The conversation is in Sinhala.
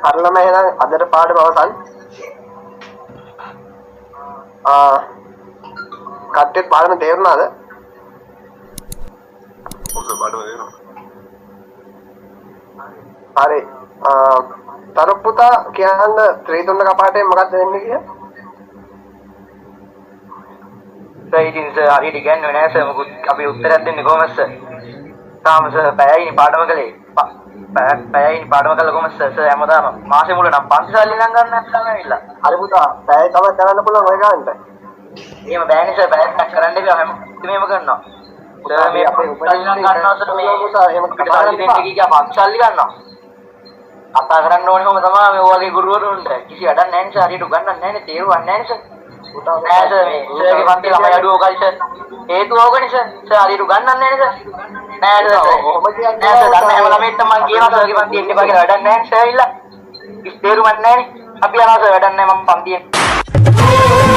හරිලම එහෙනම් අදට පාඩම අවසන්. කට්ටියත් පාඩම තේරුණාද? ඔක පාඩම තේරුණා. හරි. තරු පුතා කියන්න ත්‍රිතුන්ද කපාටේ මොකක්ද වෙන්නේ කියලා? සර් ඉතින් සර් හරියට ඉගෙනුවේ නැහැ සර්. මොකද අපි උත්තරයක් දෙන්නේ කොහොමද සර්? තාම සර් පැයයිනේ පාඩම කළේ. පැයයිනේ පාඩම කළා කොහොමද සර්? සර් හැමදාම මාසෙ මුල නම් පන්ති සල්ලි නම් ගන්න නැත්නම් ඇවිල්ලා. හරි පුතා පැය තමයි කරන්න පුළුවන් ඔය ගන්නට. එහෙම බෑනේ සර්. පැයක් කරන්න එපා. හැම මේම කරනවා. සර් මේ අපේ උපරිම ගන්නවා සර් මේ පුතා එහෙම කපාරන් දෙන්න කියා පන්ති සල්ලි ගන්නවා. කතා කරන්න ඕනේ කොහොම තමයි මේ ඔයගේ ගුරුවරුන්ට. කිසි වැඩක් නැහැ නේ සර්. හරියට උගන්වන්නේ නැහැ නේ. තේරුවන්නේ නැහැ නේ සර්. නෑ සර් මේ සර්ගේ පන්ති ළමයි අඩුව ඔකයි සර්. හේතුව ඕකනේ සර්. සර් හරියට උගන්වන්නේ නැහැ නේ සර්. නෑ සර්. ඔහොම කියන්නේ නෑ සර්. දන්න හැම ළමයින්ට මම කියනවා සර්ගේ පන්ති එන්න එපා කියලා. වැඩක් නැහැ සර්. ඉල්ල. කිසි තේරුමක් නැහැ නේ. අපි යනවා සර්. වැඩක් නැහැ මම පන්තියෙන්.